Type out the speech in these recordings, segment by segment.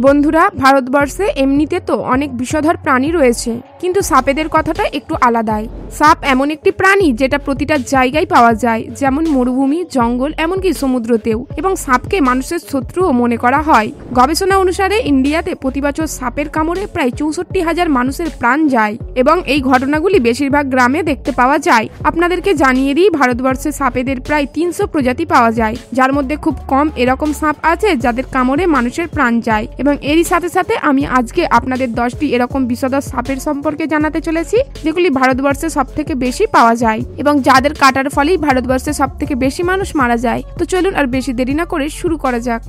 বন্ধুরা, ভারতবর্ষে এমনিতে তো অনেক বিষধর প্রাণী রয়েছে, কিন্তু সাপেদের কথাটা একটু আলাদাই। সাপ এমন একটি প্রাণী যেটা প্রতিটা জায়গায় পাওয়া যায়, যেমন মরুভূমি, জঙ্গল, এমনকি সমুদ্রতেও, এবং সাপকে মানুষের শত্রুও মনে করা হয়। গবেষণা অনুসারে ইন্ডিয়াতে প্রতি বছর সাপের কামড়ে প্রায় 64,000 মানুষের প্রাণ যায়, এবং এই ঘটনাগুলি বেশিরভাগ গ্রামে দেখতে পাওয়া যায়। আপনাদেরকে জানিয়ে দিই, ভারতবর্ষে সাপেদের প্রায় 300 প্রজাতি পাওয়া যায়, যার মধ্যে খুব কম এরকম সাপ আছে যাদের কামড়ে মানুষের প্রাণ যায়। এবং এরই সাথে সাথে আমি আজকে আপনাদের 10টি এরকম বিষধর সাপের সম্পর্কে জানাতে চলেছি, যেগুলি ভারতবর্ষে সবথেকে বেশি পাওয়া যায় এবং যাদের কাটার ফলেই ভারতবর্ষে সবথেকে বেশি মানুষ মারা যায়। তো চলুন আর বেশি দেরি না করে শুরু করা যাক।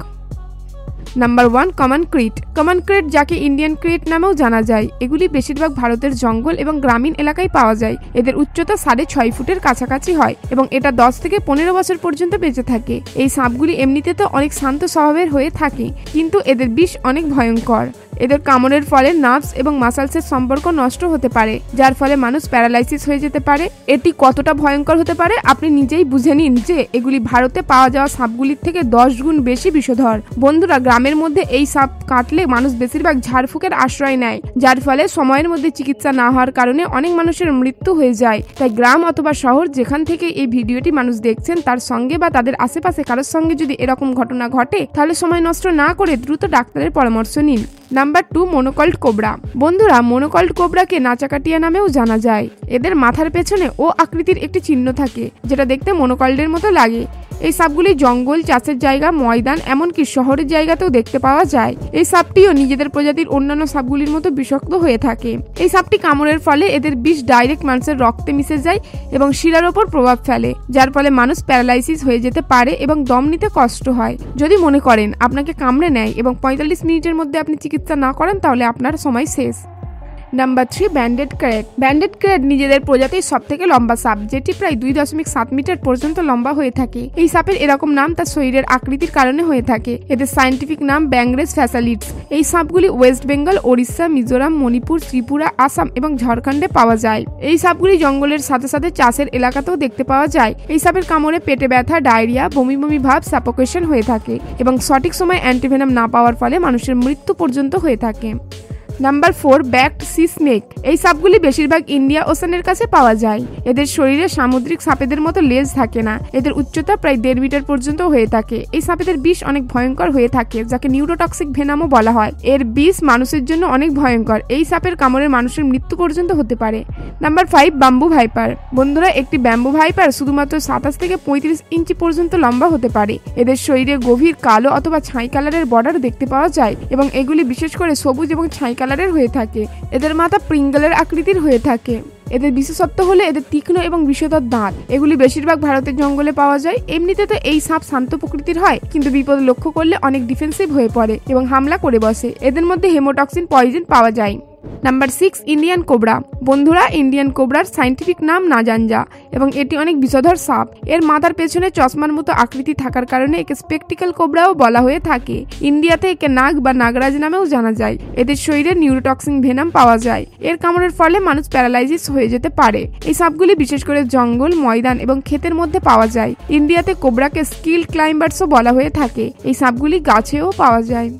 Number 1, common krait. Common krait, যাকে ইন্ডিয়ান ক্রিট নামেও জানা যায়, এগুলি বেশিরভাগ ভারতের জঙ্গল এবং গ্রামীণ এলাকায় পাওয়া যায়। এদের উচ্চতা 6.5 ফুটের কাছাকাছি হয় এবং এটা 10 থেকে 15 বছর পর্যন্ত বেঁচে থাকে। এই সাপগুলি এমনিতে তো অনেক শান্ত স্বভাবের হয়ে থাকে, কিন্তু এদের বিষ অনেক ভয়ঙ্কর। এদের কামড়ের ফলে নার্ভস এবং মাসলসের সম্পর্ক নষ্ট হতে পারে, যার ফলে মানুষ প্যারালাইসিস হয়ে যেতে পারে। এটি কতটা ভয়ঙ্কর হতে পারে আপনি নিজেই বুঝে নিন যে এগুলি ভারতে পাওয়া যাওয়া সাপগুলির থেকে 10 গুণ বেশি বিষধর। বন্ধুরা, গ্রামের মধ্যে এই সাপ কাটলে মানুষ বেশিরভাগ ঝাড়ফুঁকের আশ্রয় নেয়, যার ফলে সময়ের মধ্যে চিকিৎসা না হওয়ার কারণে অনেক মানুষের মৃত্যু হয়ে যায়। তাই গ্রাম অথবা শহর যেখান থেকে এই ভিডিওটি মানুষ দেখছেন, তার সঙ্গে বা তাদের আশেপাশে কারোর সঙ্গে যদি এরকম ঘটনা ঘটে, তাহলে সময় নষ্ট না করে দ্রুত ডাক্তারের পরামর্শ নিন। Number 2, monocled cobra. বন্ধুরা, মনোকল্ড কোবরাকে নাচাকাটিয়া নামেও জানা যায়। এদের মাথার পেছনে ও আকৃতির একটি চিহ্ন থাকে, যেটা দেখতে মনোকল্ডের মতো লাগে। এই সাপগুলি জঙ্গল, চাষের জায়গা, ময়দান, এমনকি শহরের জায়গাতেও দেখতে পাওয়া যায়। এই সাপটিও নিজেদের প্রজাতির অন্যান্য সাপগুলির মতো বিষাক্ত হয়ে থাকে। এই সাপটি কামড়ের ফলে এদের বিষ ডাইরেক্ট মানুষের রক্তে মিশে যায় এবং শিরার ওপর প্রভাব ফেলে, যার ফলে মানুষ প্যারালাইসিস হয়ে যেতে পারে এবং দম নিতে কষ্ট হয়। যদি মনে করেন আপনাকে কামড়ে নেয় এবং 45 মিনিটের মধ্যে আপনি চিকিৎসা না করেন, তাহলে আপনার সময় শেষ। Number 3, banded krait. Banded krait নিজেদের প্রজাতির সব থেকে লম্বা সাপ, যেটি প্রায় 2.7 মিটার পর্যন্ত লম্বা হয়ে থাকে। এই সাপের এরকম নাম তার শরীরের আকৃতির কারণে হয়ে থাকে। এদের সায়েন্টিফিক নাম ব্যাংরেস ফ্যাসালিডস। এই সাপগুলি ওয়েস্ট বেঙ্গল, ওড়িশা, মিজোরাম, মণিপুর, ত্রিপুরা, আসাম এবং ঝাড়খণ্ডে পাওয়া যায়। এই সাপগুলি জঙ্গলের সাথে সাথে চাষের এলাকাতেও দেখতে পাওয়া যায়। এই সাপের কামড়ে পেটে ব্যথা, ডায়রিয়া, বমি বমি ভাব, সাফোকেশন হয়ে থাকে এবং সঠিক সময় অ্যান্টিভেনাম না পাওয়ার ফলে মানুষের মৃত্যু পর্যন্ত হয়ে থাকে। Number 4, backed C snake. এই সাপগুলি বেশিরভাগ ইন্ডিয়া ওশানের কাছে পাওয়া যায়। এদের শরীরে সামুদ্রিক সাপেদের মতো লেজ থাকে না। এদের উচ্চতা প্রায় 1.5 মিটার পর্যন্ত হয়ে থাকে। এই সাপেদের বিষ অনেক ভয়ঙ্কর হয়ে থাকে, যাকে নিউরোটক্সিক ভেনামও বলা হয়। এর বিষ মানুষের জন্য অনেক ভয়ঙ্কর। এই সাপের কামড়ে মানুষের মৃত্যু পর্যন্ত হতে পারে। Number 5, bamboo viper. বন্ধুরা, একটি ব্যাম্বু ভাইপার শুধুমাত্র 27 থেকে 35 ইঞ্চি পর্যন্ত লম্বা হতে পারে। এদের শরীরে গভীর কালো অথবা ছাই কালারের বর্ডার দেখতে পাওয়া যায় এবং এগুলি বিশেষ করে সবুজ এবং ছাই কালারের হয়ে থাকে। এদের মাথা প্রিঙ্গলের আকৃতির হয়ে থাকে। এদের বিশেষত্ব হলো এদের তীক্ষ্ণ এবং বিষধর দাঁত। এগুলি বেশিরভাগ ভারতের জঙ্গলে পাওয়া যায়। এমনিতে তো এই সাপ শান্ত প্রকৃতির হয়, কিন্তু বিপদ লক্ষ্য করলে অনেক ডিফেন্সিভ হয়ে পড়ে এবং হামলা করে বসে। এদের মধ্যে হেমোটক্সিন পয়জন পাওয়া যায়। Number 6, Indian cobra. বন্ধুরা, ইন্ডিয়ান কোবরার সায়েন্টিফিক নাম নাজাঞ্জা এবং এটি অনেক বিষধর সাপ। এর মাথার পেছনে চশমার মতো আকৃতি থাকার কারণে একে স্পেকটিক্যাল কোবরাও বলা হয়ে থাকে। ইন্ডিয়াতে একে নাগ বা নাগরাজ নামেও জানা যায়। এদের শরীরে নিউরোটক্সিন ভেনাম পাওয়া যায়। এর কামড়ের ফলে মানুষ প্যারালাইসিস হয়ে যেতে পারে। এই সাপগুলি বিশেষ করে জঙ্গল, ময়দান এবং ক্ষেতের মধ্যে পাওয়া যায়। ইন্ডিয়াতে কোবরাকে স্কিল ক্লাইম্বার্সও বলা হয়ে থাকে। এই সাপগুলি গাছেও পাওয়া যায়।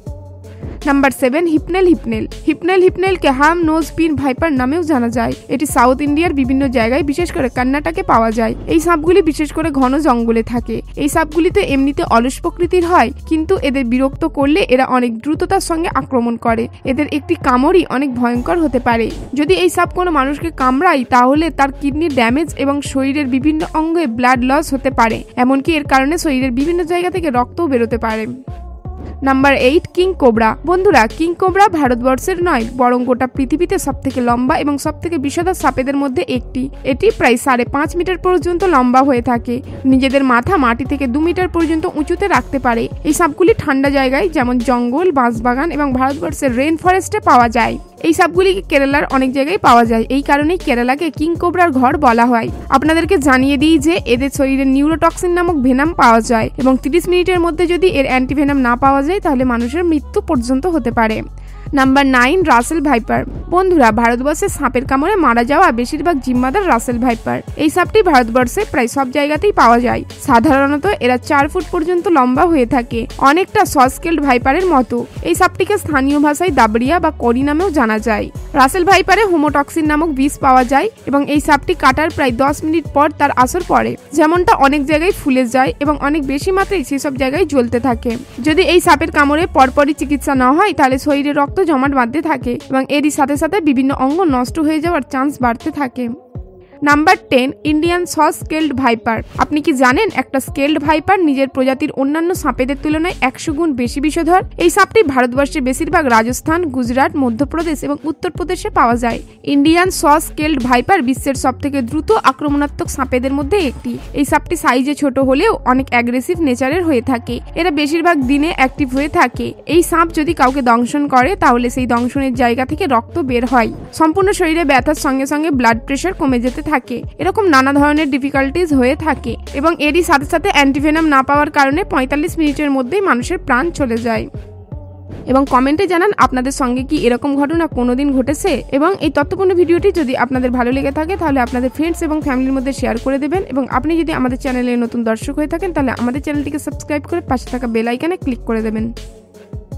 নাম্বার 7, হিপনেল হিপনেল। হিপনেল হিপনেলকে হাম নোজ পিন ভাইপার নামেও জানা যায়। এটি সাউথ ইন্ডিয়ার বিভিন্ন জায়গায়, বিশেষ করে কর্ণাটকে পাওয়া যায়। এই সাপগুলি বিশেষ করে ঘন জঙ্গলে থাকে। এই সাপগুলিতে এমনিতে অলস প্রকৃতির হয়, কিন্তু এদের বিরক্ত করলে এরা অনেক দ্রুততার সঙ্গে আক্রমণ করে। এদের একটি কামড়ই অনেক ভয়ঙ্কর হতে পারে। যদি এই সাপ কোনো মানুষকে কামড়ায়, তাহলে তার কিডনির ড্যামেজ এবং শরীরের বিভিন্ন অঙ্গে ব্লাড লস হতে পারে। এমনকি এর কারণে শরীরের বিভিন্ন জায়গা থেকে রক্তও বেরোতে পারে। Number 8, king cobra. বন্ধুরা, কিং কোবরা ভারতবর্ষের নয়, বরং গোটা পৃথিবীতে সবথেকে লম্বা এবং সবথেকে বিষধর সাপেদের মধ্যে একটি। এটি প্রায় 5.5 মিটার পর্যন্ত লম্বা হয়ে থাকে। নিজেদের মাথা মাটি থেকে 2 মিটার পর্যন্ত উঁচুতে রাখতে পারে। এই সাপগুলি ঠান্ডা জায়গায় যেমন জঙ্গল, বাঁশবাগান এবং ভারতবর্ষের রেন ফরেস্টে পাওয়া যায়। এই সাপগুলিকে কেরালার অনেক জায়গায় পাওয়া যায়। এই কারণেই কেরালাকে কিং কোবরার ঘর বলা হয়। আপনাদেরকে জানিয়ে দিই যে এদের শরীরে নিউরোটক্সিন নামক ভেনাম পাওয়া যায় এবং 30 মিনিটের মধ্যে যদি এর অ্যান্টিভেনাম না পাওয়া যায়, তাহলে মানুষের মৃত্যু পর্যন্ত হতে পারে। Number 9, Russell viper. বন্ধুরা, ভারতবর্ষে সাপের কামড়ে মারা যাওয়া বেশিরভাগ জিম্মাদার রাসেল ভাইপার। এই সাপটি ভারতবর্ষে প্রায় সব জায়গাতেই পাওয়া যায়। সাধারণত এরা 4 ফুট পর্যন্ত লম্বা হয়ে থাকে, অনেকটা সসকেল্ড ভাইপারের মতো। এই সাপটিকে স্থানীয় ভাষায় দাবড়িয়া বা করি নামেও জানা যায়। রাসেল ভাইপারে হোমোটক্সিন নামক বিষ পাওয়া যায় এবং এই সাপটি কাটার প্রায় 10 মিনিট পর তার আসর পড়ে, যেমনটা অনেক জায়গায় ফুলে যায় এবং অনেক বেশি মাত্রায় সেসব জায়গায় জ্বলতে থাকে। যদি এই সাপের কামড়ে পরপরই চিকিৎসা না হয় তাহলে শরীরে রক্ত জমাট বাঁধতে থাকে এবং এরই সাথে সাথে বিভিন্ন অঙ্গ নষ্ট হয়ে যাওয়ার চান্স বাড়তে থাকে। Number 10, Indian sauce skilled viper. আপনি কি জানেন একটা স্কেলড ভাইপার নিজের প্রজাতির অন্যান্য সাপেদের তুলনায় 100 গুণ বেশি বিষধর? এই সাপটি ভারতবর্ষের বেশিরভাগ রাজস্থান, গুজরাট, মধ্যপ্রদেশ এবং উত্তরপ্রদেশে পাওয়া যায়। ইন্ডিয়ান সস স্কেলড ভাইপার বিশ্বের সবথেকে দ্রুত আক্রমণাত্মক সাপেদের মধ্যে একটি। এই সাপটি সাইজে ছোট হলেও অনেক অ্যাগ্রেসিভ নেচারের হয়ে থাকে। এরা বেশিরভাগ দিনে অ্যাক্টিভ হয়ে থাকে। এই সাপ যদি কাউকে দংশন করে তাহলে সেই দংশনের জায়গা থেকে রক্ত বের হয়। সম্পূর্ণ শরীরে ব্যথার সঙ্গে সঙ্গে ব্লাড প্রেশার কমে যেতে থাকে। এরকম নানা ধরনের ডিফিকাল্টিজ হয়ে থাকে এবং এরই সাথে সাথে অ্যান্টিভেনাম না পাওয়ার কারণে 45 মিনিটের মধ্যেই মানুষের প্রাণ চলে যায়। এবং কমেন্টে জানান আপনাদের সঙ্গে কি এরকম ঘটনা কোনোদিন ঘটেছে। এবং এই তথ্যপূর্ণ ভিডিওটি যদি আপনাদের ভালো লেগে থাকে তাহলে আপনাদের ফ্রেন্ডস এবং ফ্যামিলির মধ্যে শেয়ার করে দেবেন। এবং আপনি যদি আমাদের চ্যানেলে নতুন দর্শক হয়ে থাকেন তাহলে আমাদের চ্যানেলটিকে সাবস্ক্রাইব করে পাশে থাকা বেল আইকনে ক্লিক করে দেবেন।